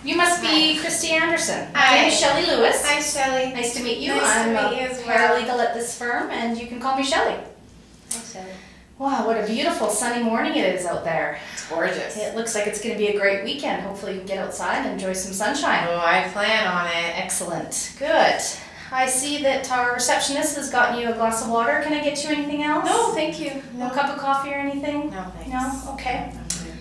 You must be Christy Anderson. My Hi. name is Shelly Lewis. Hi, Shelly. Nice to meet you. Nice I'm to meet you as a well. paralegal at this firm, and you can call me Shelly. Hi, Shelly. Wow, what a beautiful sunny morning it is out there. It's gorgeous. It looks like it's going to be a great weekend. Hopefully you can get outside and enjoy some sunshine. Oh, I plan on it. Excellent. Good. I see that our receptionist has gotten you a glass of water. Can I get you anything else? No, thank you. No cup of coffee or anything? No, thanks. No? Okay. I'm good.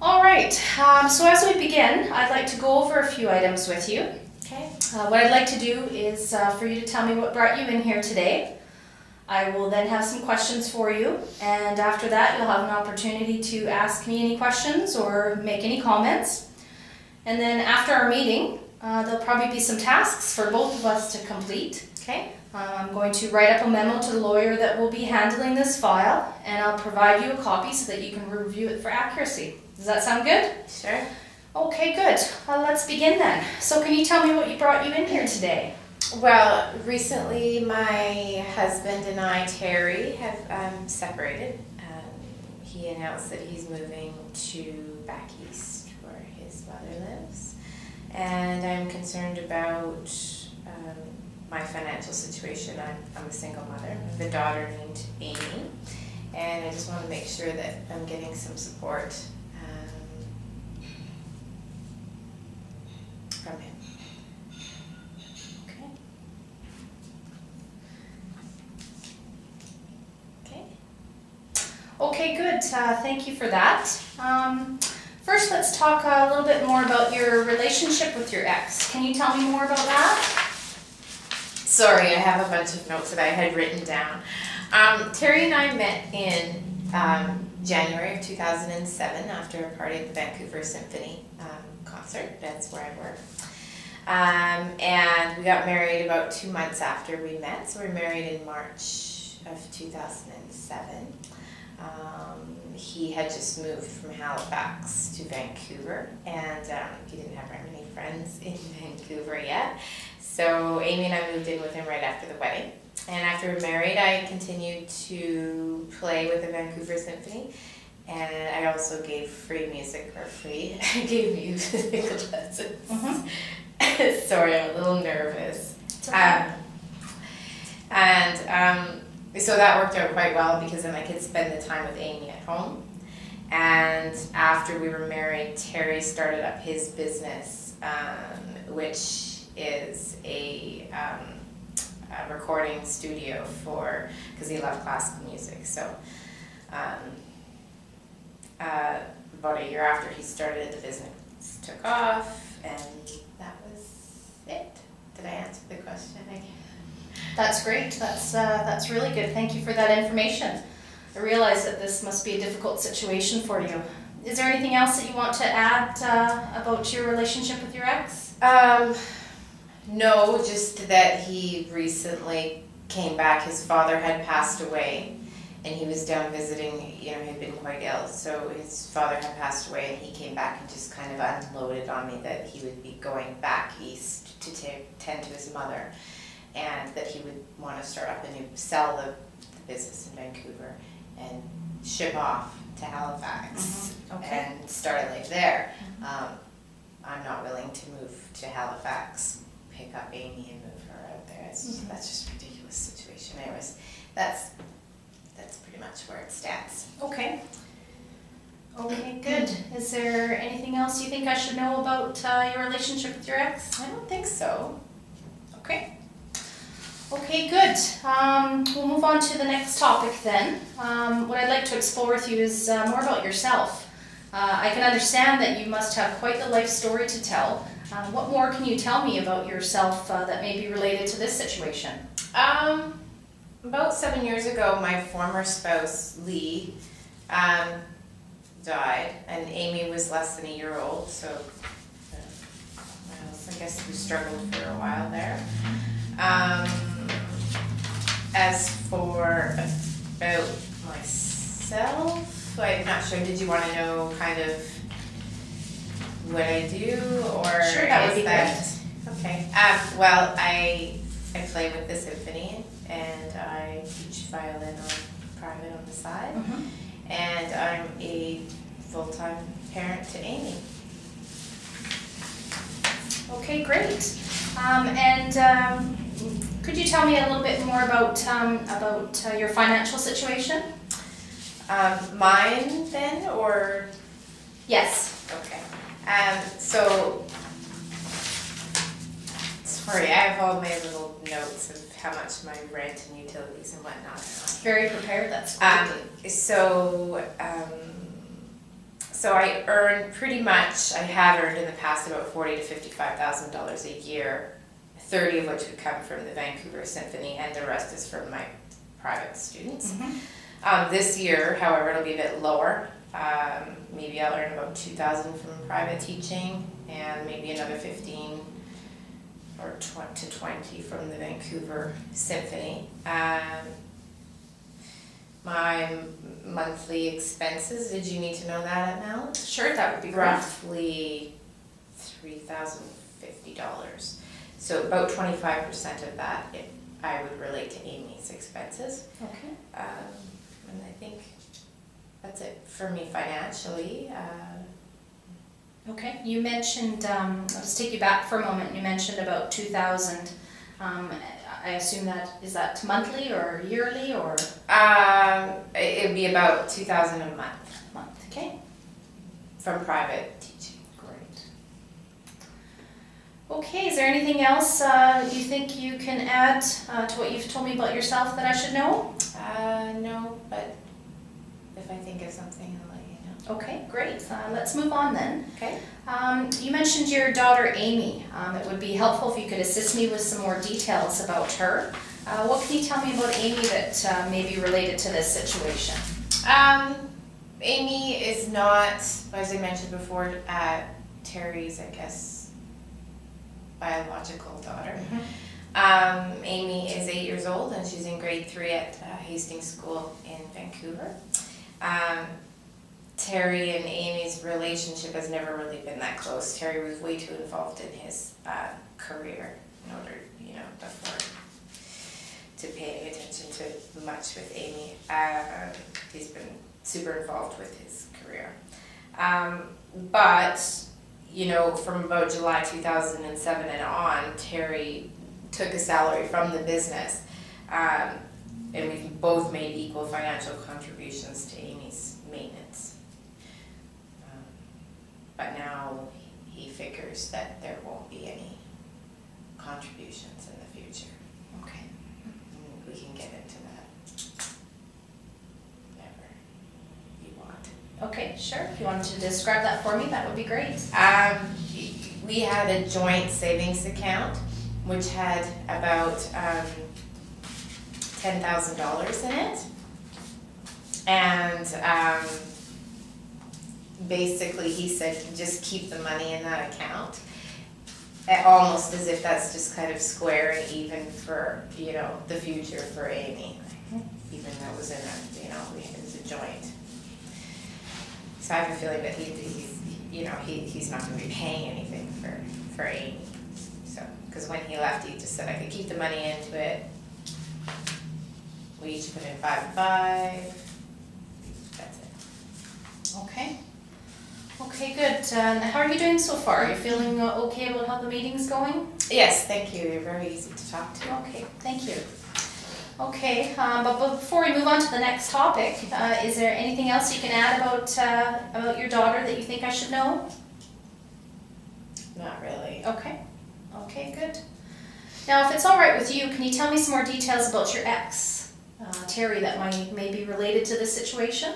All right. So as we begin, I'd like to go over a few items with you. Okay. What I'd like to do is for you to tell me what brought you in here today. I will then have some questions for you, and after that you'll have an opportunity to ask me any questions or make any comments. And then after our meeting, there'll probably be some tasks for both of us to complete. Okay. I'm going to write up a memo to the lawyer that will be handling this file, and I'll provide you a copy so that you can review it for accuracy. Does that sound good? Sure. Okay, good. Let's begin then. So can you tell me what brought you in here today? Well, recently my husband and I, Terry, have separated. He announced that he's moving back east where his mother lives. And I'm concerned about my financial situation. I'm a single mother. I have a daughter named Amy. And I just want to make sure that I'm getting some support from him. Okay. Okay. Okay, good. Thank you for that. First, let's talk a little bit more about your relationship with your ex. Can you tell me more about that? Sorry, I have a bunch of notes that I had written down. Terry and I met in January of 2007 after a party at the Vancouver Symphony concert. That's where I work. And we got married about 2 months after we met. So we were married in March of 2007. He had just moved from Halifax to Vancouver, and he didn't have very many friends in Vancouver yet. So Amy and I moved in with him right after the wedding. And after we were married, I continued to play with the Vancouver Symphony. And I also gave free music, or free, I gave music lessons. Mm-hmm. Sorry, I'm a little nervous. It's okay. So that worked out quite well because then I could spend the time with Amy at home. And after we were married, Terry started up his business, which is a recording studio because he loved classical music. So about a year after he started, the business took off, and that was it. Did I answer the question again? That's great. That's really good. Thank you for that information. I realize that this must be a difficult situation for you. Is there anything else that you want to add about your relationship with your ex? No, just that he recently came back. His father had passed away, and he was down visiting. He had been quite ill, so his father had passed away, and he came back and just kind of unloaded on me that he would be going back east to tend to his mother, and that he would want to sell the business in Vancouver and ship off to Halifax. Mm-hmm. Okay. And start a life there. I'm not willing to move to Halifax, pick up Amy and move her out there. That's just a ridiculous situation. Anyways, that's pretty much where it stands. Okay. Okay, good. Is there anything else you think I should know about your relationship with your ex? I don't think so. Okay. Okay, good. We'll move on to the next topic then. What I'd like to explore with you is more about yourself. I can understand that you must have quite the life story to tell. What more can you tell me about yourself that may be related to this situation? About 7 years ago, my former spouse, Lee, died, and Amy was less than a year old, so I guess we struggled for a while there. As for about myself, I'm not sure, did you want to know kind of what I do, or Sure, that would be great. Okay. Well, I play with the symphony, and I teach violin private on the side, and I'm a full-time parent to Amy. Okay, great. Could you tell me a little bit more about your financial situation? Mine then, or? Yes. Okay. So, sorry, I have all my little notes of how much my rent and utilities and whatnot are. Very prepared, that's great. So I earn pretty much, I have earned in the past about $40,000 to $55,000 a year, 30 of which would come from the Vancouver Symphony, and the rest is from my private students. Mm-hmm. This year, however, it'll be a bit lower. Maybe I'll earn about $2,000 from private teaching, and maybe another 15 or 20 from the Vancouver Symphony. My monthly expenses, did you need to know that amount? Sure, that would be great. Roughly $3,050. So about 25% of that I would relate to Amy's expenses. Okay. And I think that's it for me financially. Okay, you mentioned, I'll just take you back for a moment, you mentioned about 2,000. I assume is that monthly or yearly or? It would be about $2,000 a month. Okay. From private teaching. Great. Okay, is there anything else you think you can add to what you've told me about yourself that I should know? No, but if I think of something, I'll let you know. Okay, great. Let's move on then. Okay. You mentioned your daughter Amy. It would be helpful if you could assist me with some more details about her. What can you tell me about Amy that may be related to this situation? Amy is not, as I mentioned before, Terry's, I guess, biological daughter. Mm-hmm. Amy is 8 years old and she's in grade 3 at Hastings School in Vancouver. Terry and Amy's relationship has never really been that close. Terry was way too involved in his career in order, before to pay any attention to much with Amy. He's been super involved with his career. But, from about July 2007 and on, Terry took a salary from the business, and we both made equal financial contributions to Amy's maintenance. But now he figures that there won't be any contributions in the future. Okay. We can get into that whenever you want. Okay, sure. If you wanted to describe that for me, that would be great. We had a joint savings account which had about $10,000 in it, and basically he said just keep the money in that account, almost as if that's just kind of square and even for the future for Amy, even though it was in a it was a joint. So I have a feeling that he's not going to be paying anything for Amy. So because when he left, he just said I could keep the money into it. We each put in 5 and 5. That's it. Okay. Okay, good. How are you doing so far? Are you feeling okay about how the meeting's going? Yes, thank you. You're very easy to talk to. Okay, thank you. Okay, but before we move on to the next topic, is there anything else you can add about your daughter that you think I should know? Not really. Okay. Okay, good. Now, if it's all right with you, can you tell me some more details about your ex, Terry, that may be related to this situation?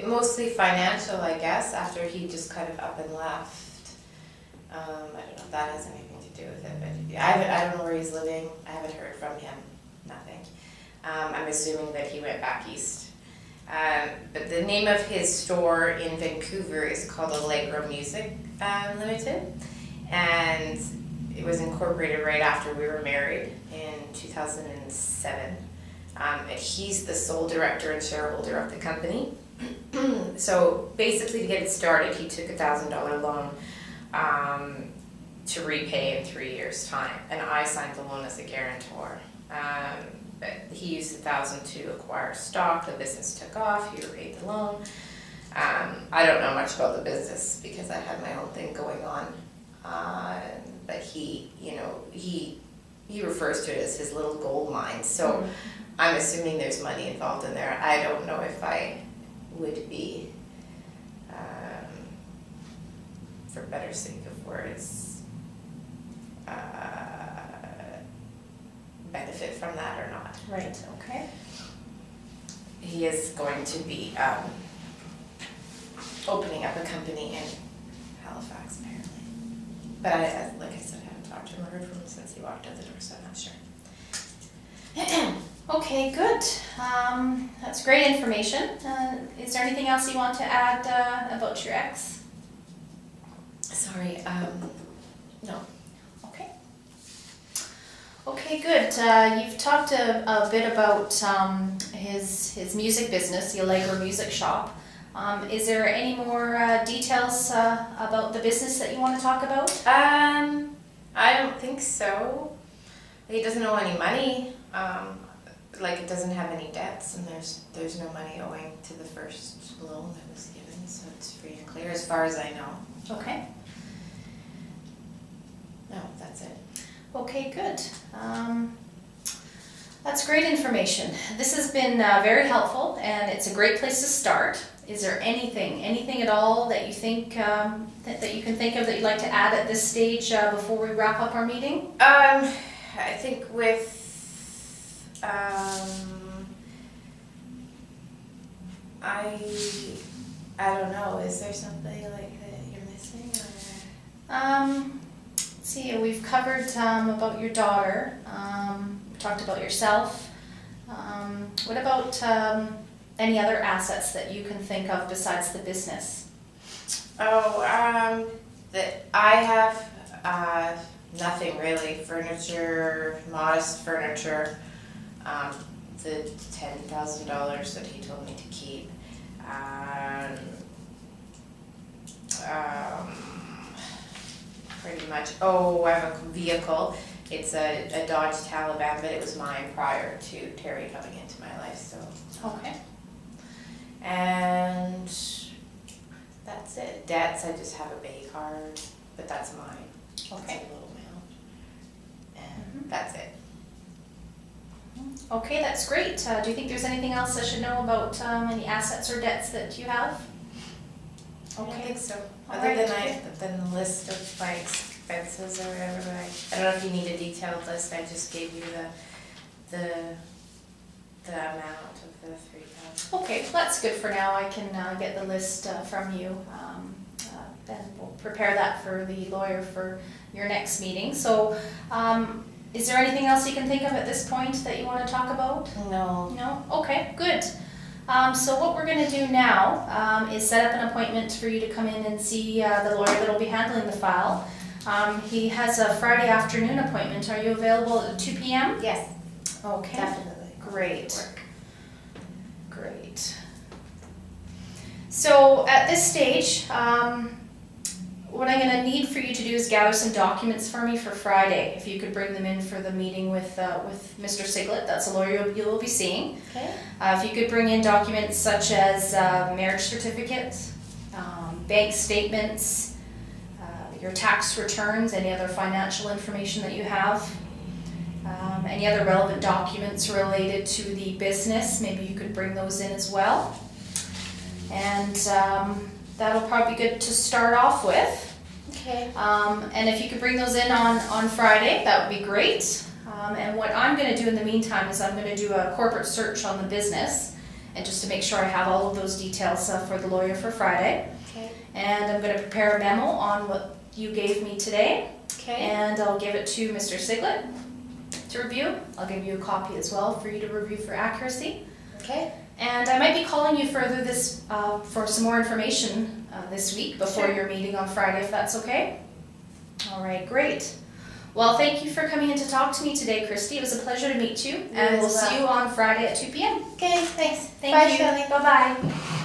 Mostly financial, I guess, after he just kind of up and left. I don't know if that has anything to do with it, but I don't know where he's living. I haven't heard from him. Nothing. I'm assuming that he went back east. But the name of his store in Vancouver is called Allegro Music Limited, and it was incorporated right after we were married in 2007. He's the sole director and shareholder of the company. So basically, to get it started, he took a $1,000 loan to repay in 3 years' time, and I signed the loan as a guarantor. But he used $1,000 to acquire stock. The business took off. He repaid the loan. I don't know much about the business because I had my own thing going on but he, you know, he refers to it as his little gold mine. So I'm assuming there's money involved in there. I don't know if I would be, for better sake of words, benefit from that or not. Right, okay. He is going to be opening up a company in Halifax, apparently. But like I said, I haven't talked to him or heard from him since he walked out the door, so I'm not sure. Okay, good. That's great information. Is there anything else you want to add about your ex? Sorry, no. Okay. Okay, good. You've talked a bit about his music business, the Allegro Music Shop. Is there any more details about the business that you want to talk about? I don't think so. He doesn't owe any money. Like it doesn't have any debts, and there's no money owing to the first loan that was given, so it's free and clear as far as I know. Okay. No, that's it. Okay, good. That's great information. This has been very helpful, and it's a great place to start. Is there anything at all that you think that you can think of that you'd like to add at this stage before we wrap up our meeting? I think with I don't know. Is there something like that you're missing? Or? Let's see. We've covered about your daughter. We talked about yourself. What about any other assets that you can think of besides the business? Oh, that I have nothing really. Furniture, modest furniture. The $10,000 that he told me to keep. Pretty much. Oh, I have a vehicle. It's a Dodge Taliban, but it was mine prior to Terry coming into my life. So. Okay. And that's it. Debts, I just have a Bay card, but that's mine. Okay. It's a little amount. And that's it. Okay, that's great. Do you think there's anything else I should know about any assets or debts that you have? I don't think so. All Other right. than the list of my expenses or whatever, but I don't know if you need a detailed list. I just gave you the amount of the $3,000. Okay, that's good for now. I can get the list from you. Then we'll prepare that for the lawyer for your next meeting. So, is there anything else you can think of at this point that you want to talk about? No. No? Okay, good. So what we're going to do now is set up an appointment for you to come in and see the lawyer that will be handling the file. He has a Friday afternoon appointment. Are you available at 2 p.m.? Yes. Okay. Definitely. Great. Great. So at this stage, what I'm going to need for you to do is gather some documents for me for Friday. If you could bring them in for the meeting with Mr. Siglet, that's a lawyer you will be seeing. Okay. If you could bring in documents such as marriage certificates, bank statements, your tax returns, any other financial information that you have, any other relevant documents related to the business, maybe you could bring those in as well. And that'll probably be good to start off with. Okay. And if you could bring those in on Friday, that would be great. And what I'm going to do in the meantime is I'm going to do a corporate search on the business, and just to make sure I have all of those details for the lawyer for Friday. Okay. And I'm going to prepare a memo on what you gave me today, Okay. and I'll give it to Mr. Siglet to review. I'll give you a copy as well for you to review for accuracy. Okay. And I might be calling you further this for some more information this week before Sure. your meeting on Friday, if that's okay. All right, great. Well, thank you for coming in to talk to me today, Christy. It was a pleasure to meet you, and we'll see you on Friday at 2 p.m. Okay, thanks. Thank Bye, you. Shelly. Bye-bye.